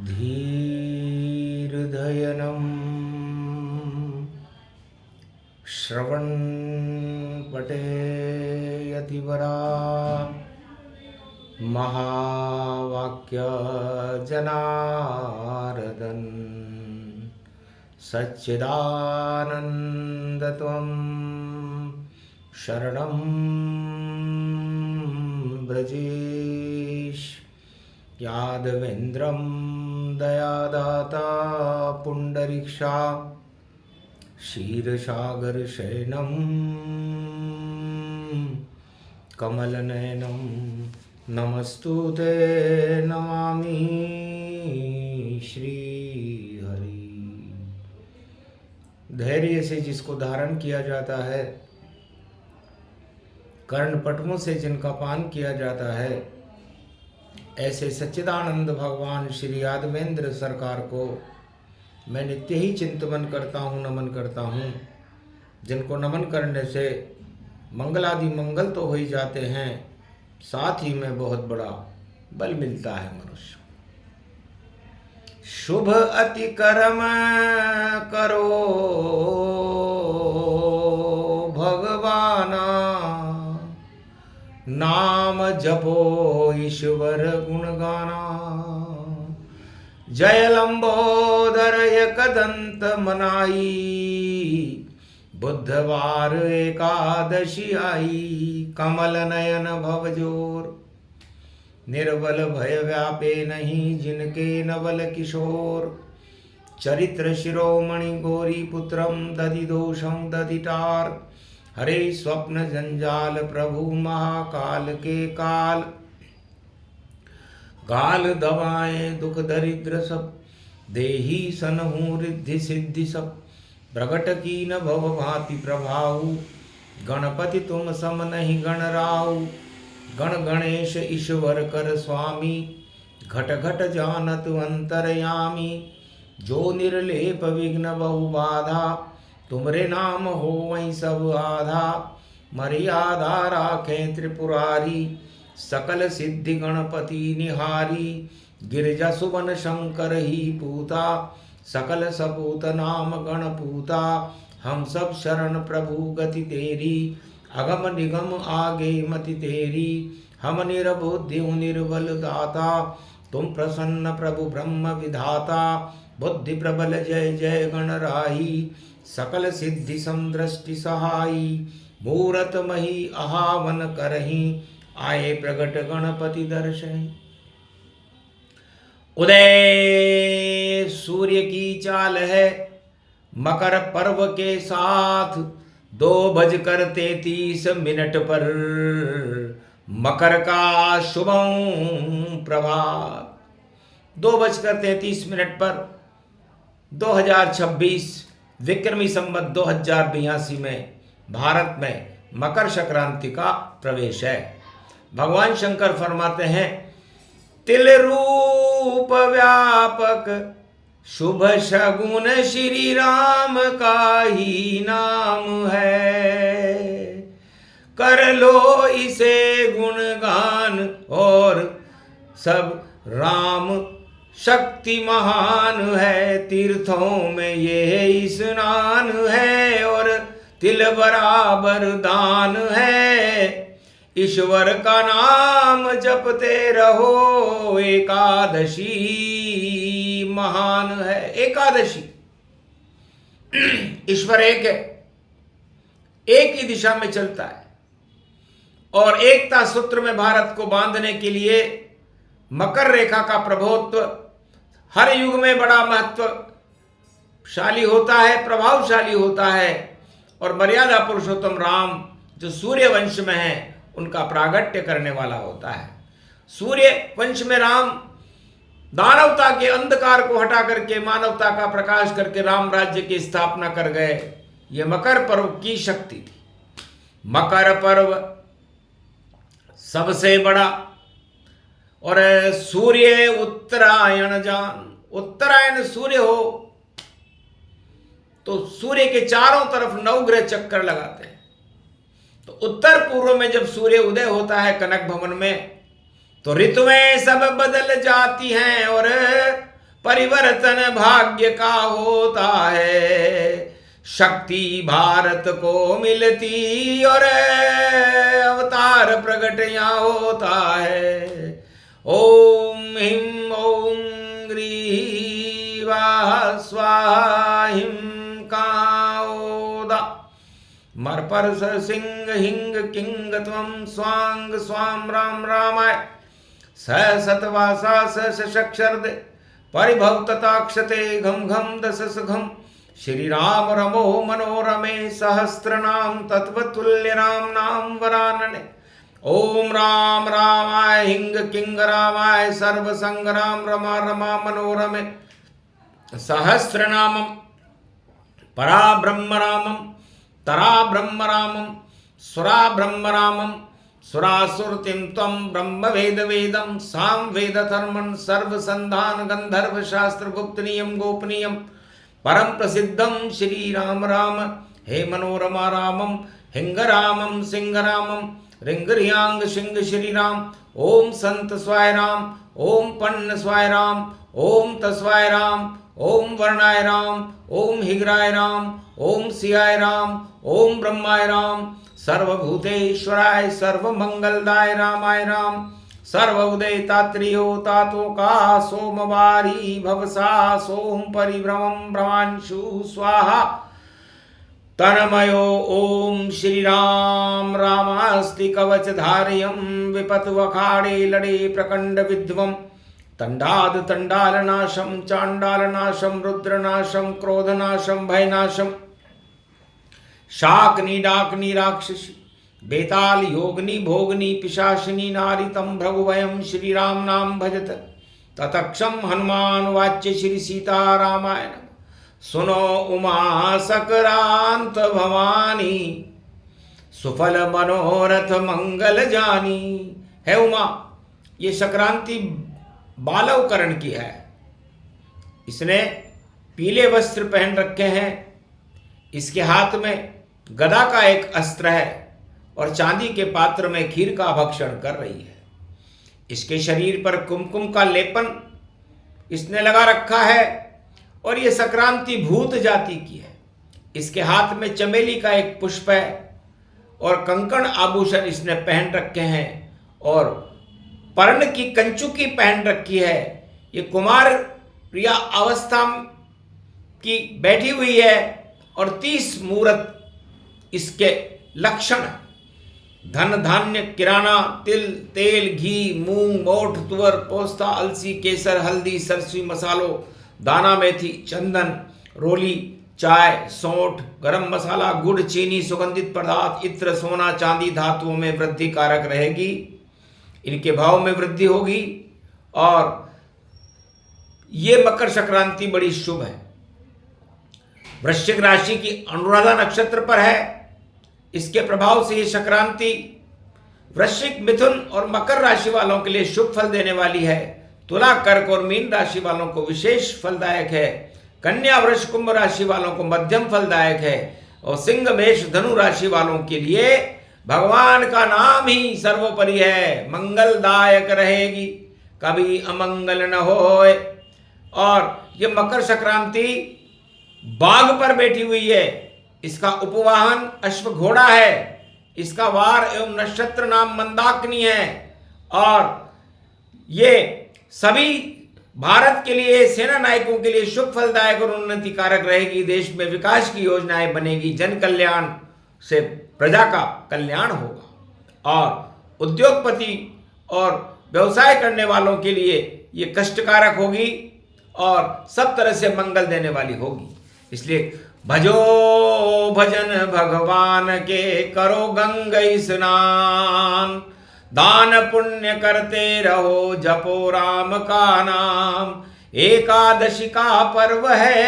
धीर्धयनम् श्रवणपटेयतिवरा महावाक्यजनार्दन सच्चिदानन्दत्वं शरणं व्रजेश। यादवेन्द्रं दयादाता पुण्डरीक्षा क्षीरसागरशयनं कमलनयनं नमस्तुते नमामि श्रीहरि। धैर्य से जिसको धारण किया जाता है, कर्णपटुओं से जिनका पान किया जाता है, ऐसे सच्चिदानंद भगवान श्री यादवेंद्र सरकार को मैं नित्य ही चिंतन करता हूँ, नमन करता हूँ। जिनको नमन करने से मंगलादि मंगल तो हो ही जाते हैं, साथ ही में बहुत बड़ा बल मिलता है मनुष्य। शुभ अति कर्म करो भगवाना, नाम जपो ईश्वर गुण गाना। जय लंबोदर एकदंत मनाई, बुधवार एकादशी आई। कमल नयन भवजोर, निर्बल भय व्यापे नहीं, जिनके नवल किशोर। चरित्र शिरोमणि गौरी पुत्रम दधिदोषं दधिटार। हरे स्वप्न जंजाल प्रभु महाकाल के काल। गाल दबाए दुख दरिद्र सब, देही सनहु रिद्धि सिद्धि सब। प्रगट की न भव भांति प्रभाऊ, गणपति तुम सम नहीं गण राऊ। गण गणेश ईश्वर कर स्वामी, घट घट जानत अंतरयामी। जो निर्लेप विघ्न बहु बाधा, तुमरे नाम हो वहीं सब आधा। मर्यादा राखें त्रिपुरारी, सकल सिद्धि गणपति निहारी। गिरजा सुवन शंकर ही पूता, सकल सपूत नाम गणपूता। हम सब शरण प्रभु गति तेरी, अगम निगम आगे मति तेरी। हम निरबुद्धि निर्बल दाता, तुम प्रसन्न प्रभु ब्रह्म विधाता। बुद्धि प्रबल जय जय गणराही, सकल सिद्धि समदृष्टि सहाई। मूरत मही आहावन करही, आए प्रगट गणपति दर्शहि। उदय सूर्य की चाल है, मकर पर्व के साथ 2:33 पर। मकर का शुभम प्रभात। 2:33 पर 2026 विक्रमी संवत 2082 में भारत में मकर संक्रांति का प्रवेश है। भगवान शंकर फरमाते हैं, तिल रूप व्यापक शुभ शगुन श्री राम का ही नाम है। कर लो इसे गुणगान और सब राम शक्ति महान है। तीर्थों में ये स्नान है और तिल बराबर दान है। ईश्वर का नाम जपते रहो, एकादशी महान है। एकादशी, ईश्वर एक है, एक ही दिशा में चलता है और एकता सूत्र में भारत को बांधने के लिए मकर रेखा का प्रभुत्व हर युग में बड़ा महत्वशाली होता है, प्रभावशाली होता है। और मर्यादा पुरुषोत्तम राम जो सूर्य वंश में है, उनका प्रागट्य करने वाला होता है। सूर्य वंश में राम दानवता के अंधकार को हटा करके मानवता का प्रकाश करके राम राज्य की स्थापना कर गए। ये मकर पर्व की शक्ति थी। मकर पर्व सबसे बड़ा। और सूर्य उत्तरायण जान, उत्तरायण सूर्य हो तो सूर्य के चारों तरफ 9 ग्रह चक्कर लगाते हैं। तो उत्तर पूर्व में जब सूर्य उदय होता है कनक भवन में, तो ऋतुएं सब बदल जाती हैं और परिवर्तन भाग्य का होता है, शक्ति भारत को मिलती और अवतार प्रकट यहाँ होता है। ओम हिम ओम ग्रीवा स्वाहा हिम काओदा मरपर सिंह हिंग किंग त्वं स्वांग स्वाम राम रामाय स सतवासा सशक्षर्दे परिभव तथाक्षते घम घम दशस घम श्री राम रमो मनोरमे सहस्रनाम तत्वतुल्य राम नाम वरानने। ओम राम रामाय हिंग किंग रामाय सर्व संग्राम रमा रमा मनोरमे सहस्रनामम परा ब्रह्म रामम तरा ब्रह्म रामम सुरा ब्रह्म रामम सुरासुरतिम त्वं ब्रह्म वेद वेदम साम वेद धर्मन सर्व संधान गंधर्व शास्त्र गुप्त नियम गोपनीयम परम प्रसिद्धम श्री राम राम हे मनोरमा रामम हिंग रामम सिंह रामम रिंग रियांग सिंह श्री राम। ओम संत स्वाय राम ओम पन्न स्वाय राम ओम तस्वाय राम ओम वर्णाय राम ओम हिग्राय राम ओम सियाय राम ओम ब्रह्माय राम सर्वभूतेश्वराय सर्वमंगलदाय रामाय राम सर्व उदय तात्रियो तातो का सोमवारी भवसा सोम परिभ्रमं भ्रमांशु स्वाहा तनमयो। ओम श्री राम रामास्ति कवच धारयम विपत वखाड़े लड़े प्रकंड विध्वम तंडाद तंडालनाशम चांडालनाशम रुद्रनाशम क्रोधनाशम भयनाशम शाकनी डाकनी राक्षसी बेताल योगनी भोगनी पिशाचिनी नारी तम भ्रगुभयम श्री राम नाम भजत ततक्षम हनुमान वाच्य श्री सीता रामायण सुनो उमा सकरांत भवानी सुफल मनोरथ मंगल जानी। है उमा, ये संक्रांति बालवकरण की है। इसने पीले वस्त्र पहन रखे हैं, इसके हाथ में गदा का एक अस्त्र है और चांदी के पात्र में खीर का भक्षण कर रही है। इसके शरीर पर कुमकुम का लेपन इसने लगा रखा है और ये संक्रांति भूत जाति की है। इसके हाथ में चमेली का एक पुष्प है और कंकण आभूषण इसने पहन रखे हैं और पर्ण की कंचुकी पहन रखी है। ये कुमार प्रिया अवस्था की बैठी हुई है और 30 मूरत इसके लक्षण, धन धान्य किराना तिल तेल घी मूंग मोठ तुअर पोस्ता अलसी केसर हल्दी सरसों मसालों दाना मेथी चंदन रोली चाय सौंठ गरम मसाला गुड़ चीनी सुगंधित पदार्थ इत्र सोना चांदी धातुओं में वृद्धि कारक रहेगी। इनके भाव में वृद्धि होगी और ये मकर संक्रांति बड़ी शुभ है। वृश्चिक राशि की अनुराधा नक्षत्र पर है। इसके प्रभाव से ये संक्रांति वृश्चिक मिथुन और मकर राशि वालों के लिए शुभ फल देने वाली है। तुला कर्क और मीन राशि वालों को विशेष फलदायक है। कन्या वृष कुंभ राशि वालों को मध्यम फलदायक है और सिंह मेष धनु राशि वालों के लिए भगवान का नाम ही सर्वोपरि है, मंगलदायक रहेगी, कभी अमंगल न होए। और ये मकर संक्रांति बाघ पर बैठी हुई है। इसका उपवाहन अश्व घोड़ा है। इसका वार एवं नक्षत्र नाम मंदाकिनी है और ये सभी भारत के लिए सेना नायकों के लिए शुभ फलदायक और उन्नति कारक रहेगी। देश में विकास की योजनाएं बनेगी, जन कल्याण से प्रजा का कल्याण होगा और उद्योगपति और व्यवसाय करने वालों के लिए ये कष्टकारक होगी और सब तरह से मंगल देने वाली होगी। इसलिए भजो भजन भगवान के करो गंगा स्नान दान पुण्य करते रहो जपो राम का नाम। एकादशी का पर्व है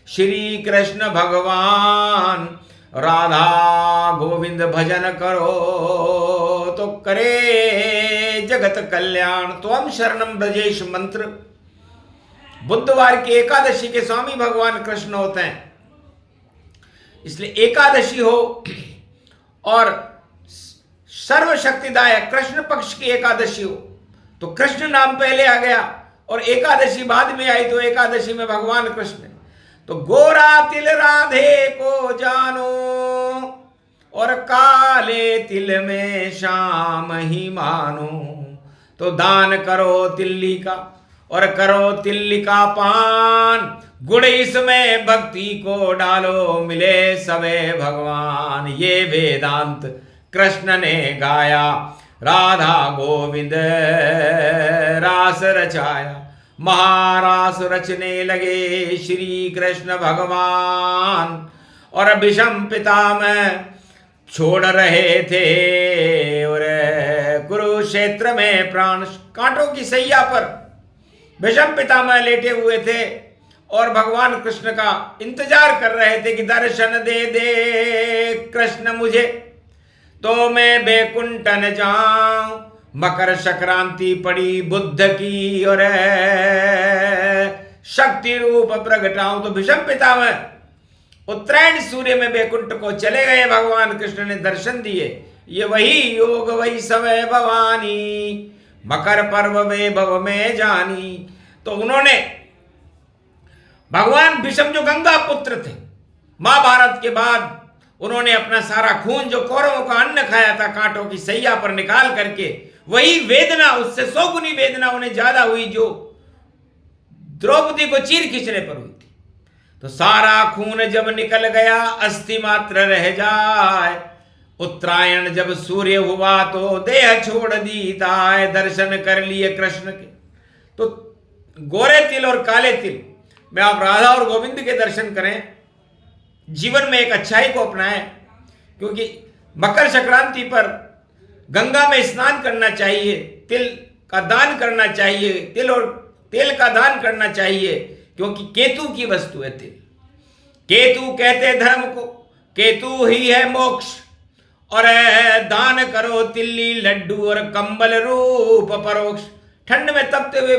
श्री कृष्ण भगवान राधा गोविंद भजन करो तो करे जगत कल्याण। त्वम शरणम ब्रजेश मंत्र बुधवार की एकादशी के स्वामी भगवान कृष्ण होते हैं। इसलिए एकादशी हो और सर्वशक्तिदायक कृष्ण पक्ष की एकादशी हो तो कृष्ण नाम पहले आ गया और एकादशी बाद में आई, तो एकादशी में भगवान कृष्ण, तो गोरा तिल राधे को जानो और काले तिल में शाम ही मानो। तो दान करो तिल्ली का और करो तिल्ली का पान, गुड़ इसमें भक्ति को डालो, मिले सबे भगवान। ये वेदांत कृष्ण ने गाया, राधा गोविंद रास रचाया, महारास रचने लगे श्री कृष्ण भगवान। और विषम पितामह छोड़ रहे थे और कुरुक्षेत्र में प्राण, कांटों की सैया पर विषम पितामह लेटे हुए थे और भगवान कृष्ण का इंतजार कर रहे थे कि दर्शन दे दे कृष्ण मुझे, तो मैं बैकुंठन जाऊं। मकर संक्रांति पड़ी बुद्ध की और शक्ति रूप प्रगटाऊं। तो विषम पितामह उत्तरायण सूर्य में बैकुंठ को चले गए, भगवान कृष्ण ने दर्शन दिए। ये वही योग वही समय भवानी, मकर पर्व वैभव में जानी। तो उन्होंने भगवान विषम जो गंगा पुत्र थे, महाभारत के बाद उन्होंने अपना सारा खून जो कौरवों का अन्न खाया था कांटों की सैया पर निकाल करके, वही वेदना, उससे 100 गुनी वेदना उन्हें ज्यादा हुई जो द्रौपदी को चीर खींचने पर हुई थी। तो सारा खून जब निकल गया, अस्थि मात्र रह जाए। उत्तरायण जब सूर्य हुआ तो देह छोड़ दी ताय, दर्शन कर लिए कृष्ण के। तो गोरे तिल और काले तिल में आप राधा और गोविंद के दर्शन करें, जीवन में एक अच्छाई को अपनाएं, क्योंकि मकर संक्रांति पर गंगा में स्नान करना चाहिए, तिल का दान करना चाहिए, तिल और तेल का दान करना चाहिए, क्योंकि केतु की वस्तु है तिल। केतु कहते धर्म को, केतु ही है मोक्ष। और दान करो तिल्ली लड्डू और कंबल रूप परोक्ष। ठंड में तपते हुए,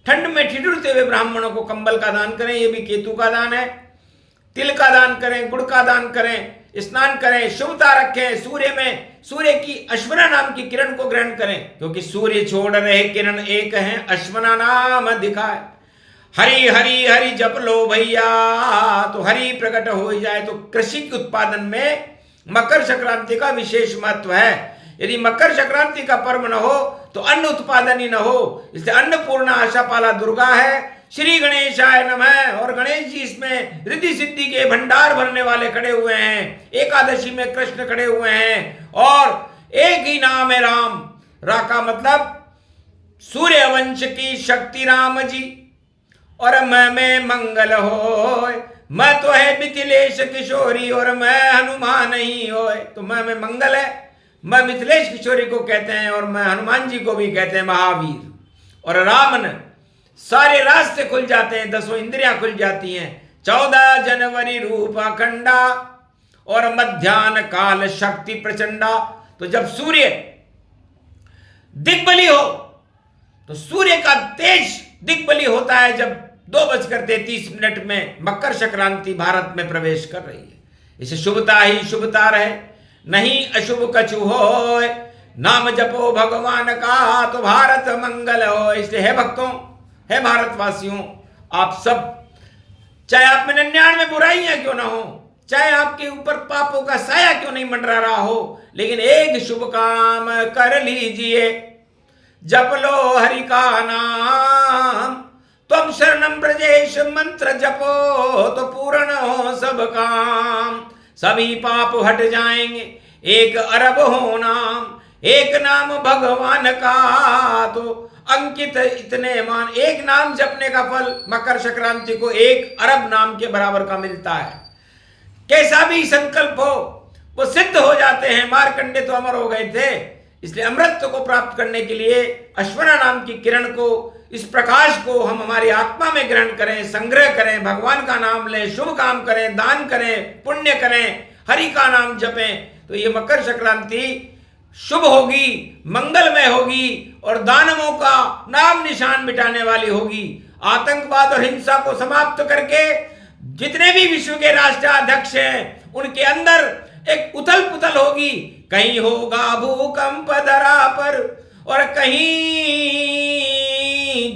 ठंड में ठिठुरते हुए ब्राह्मणों को कंबल का दान करें, ये भी केतु का दान है। तिल का दान करें, गुड़ का दान करें, स्नान करें, शुभता रखें। सूर्य में सूर्य की अश्वना नाम की किरण को ग्रहण करें, क्योंकि सूर्य छोड़ रहे किरण एक हैं, अश्वना नाम दिखाए। हरि हरि हरि जप लो भैया, तो हरि प्रकट हो जाए। तो कृषि के उत्पादन में मकर संक्रांति का विशेष महत्व है। यदि मकर संक्रांति का पर्व न हो तो अन्न उत्पादन ही न हो, इसलिए अन्नपूर्णा आशापाला दुर्गा है। श्री गणेशाय नमः। और गणेश जी इसमें रिद्धि सिद्धि के भंडार भरने वाले खड़े हुए हैं। एकादशी में कृष्ण खड़े हुए हैं और एक ही नाम है राम। रा का मतलब सूर्य वंश की शक्ति राम जी। और मैं में मंगल हो, मैं तो है मिथिलेश किशोरी और मैं हनुमान ही होए। तो मैं में मंगल है, मैं मिथिलेश किशोरी को कहते हैं और मैं हनुमान जी को भी कहते हैं महावीर। और रामन सारे रास्ते खुल जाते हैं, 10 इंद्रियां खुल जाती हैं। 14 जनवरी रूप अखंडा और मध्यान्ह काल शक्ति प्रचंडा। तो जब सूर्य दिग्बली हो तो सूर्य का तेज दिग्बली होता है जब 2:33 में मकर संक्रांति भारत में प्रवेश कर रही है। इसे शुभता ही शुभता रहे, नहीं अशुभ कछु हो। नाम जपो भगवान का तो भारत मंगल हो। इसलिए है भक्तों, है भारतवासियों, आप सब, चाहे आप में 99 बुराइयां क्यों ना हो, चाहे आपके ऊपर पापों का साया क्यों नहीं मंडरा रहा हो, लेकिन एक शुभ काम कर लीजिए। जप लो हरि का नाम, तुम शरणम ब्रजेश मंत्र जपो तो पूर्ण हो सब काम। सभी पाप हट जाएंगे, 1 अरब हो नाम, एक नाम भगवान का तो अंकित इतने मान। एक नाम जपने का फल मकर संक्रांति को 1 अरब नाम के बराबर का मिलता है। कैसा भी संकल्प हो वो सिद्ध हो जाते हैं। मार्कंडे तो अमर हो गए थे, इसलिए अमृत को प्राप्त करने के लिए अश्वना नाम की किरण को, इस प्रकाश को हम हमारी आत्मा में ग्रहण करें, संग्रह करें, भगवान का नाम लें, शुभ काम करें, दान करें, पुण्य करें, हरि का नाम जपें। तो ये मकर संक्रांति शुभ होगी, मंगलमय होगी और दानवों का नाम निशान मिटाने वाली होगी। आतंकवाद और हिंसा को समाप्त करके जितने भी विश्व के राष्ट्राध्यक्ष हैं उनके अंदर एक उथल पुथल होगी। कहीं होगा भूकंप धरा पर और कहीं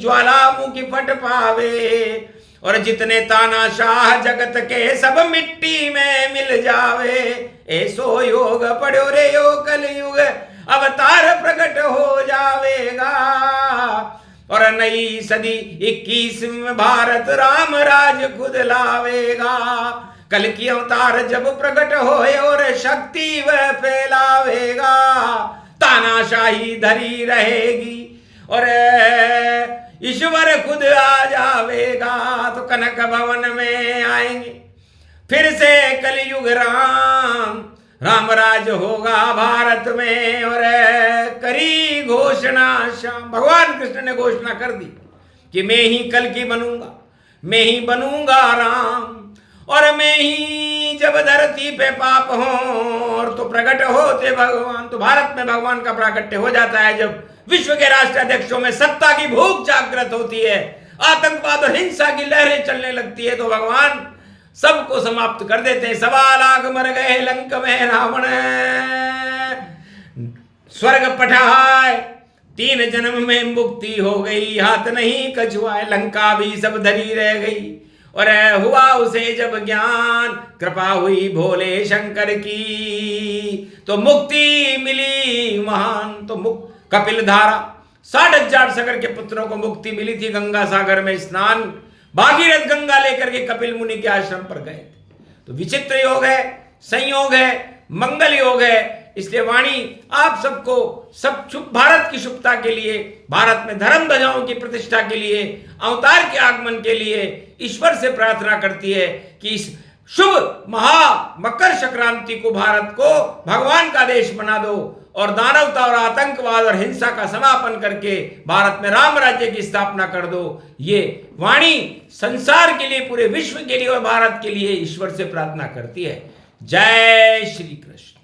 ज्वालामुखी फट पावे, और जितने तानाशाह जगत के सब मिट्टी में मिल जावे। ऐसो योग पढ़ो रे यो कलयुग अवतार प्रकट हो जावेगा, और नई सदी 21 में भारत राम राज खुद लावेगा। कल की अवतार जब प्रकट होए और शक्ति वह फैलावेगा, तानाशाही धरी रहेगी और ईश्वर खुद आ जावेगा। तो कनक भवन में आएंगे फिर से कलयुग राम राज होगा भारत में, और करी घोषणा शाम। भगवान कृष्ण ने घोषणा कर दी कि मैं ही कल की बनूंगा, मैं ही बनूंगा राम, और मैं ही जब धरती पे पाप हो तो प्रकट होते भगवान। तो भारत में भगवान का प्राकट्य हो जाता है जब विश्व के राष्ट्राध्यक्षों में सत्ता की भूख जागृत होती है, आतंकवाद और हिंसा की लहरें चलने लगती है, तो भगवान सबको समाप्त कर देते हैं। 1.25 लाख मर गए लंक में रावण, स्वर्ग पठाए 3 जन्म में मुक्ति हो गई, हाथ नहीं कछुआए, लंका भी सब धरी रह गई। और हुआ उसे जब ज्ञान, कृपा हुई भोले शंकर की, तो मुक्ति मिली महान। तो कपिल धारा 60,000 सागर के पुत्रों को मुक्ति मिली थी, गंगा सागर में स्नान, भागीरथ गंगा लेकर के कपिल मुनि के आश्रम पर गए। तो विचित्र योग है, संयोग है, मंगल योग है। इसलिए वाणी आप सबको सब भारत की शुभता के लिए, भारत में धर्म ध्वजाओं की प्रतिष्ठा के लिए, अवतार के आगमन के लिए ईश्वर से प्रार्थना करती है कि इस शुभ महा मकर संक्रांति को भारत को भगवान का देश बना दो, और दानवता और आतंकवाद और हिंसा का समापन करके भारत में राम राज्य की स्थापना कर दो। ये वाणी संसार के लिए, पूरे विश्व के लिए और भारत के लिए ईश्वर से प्रार्थना करती है। जय श्री कृष्ण।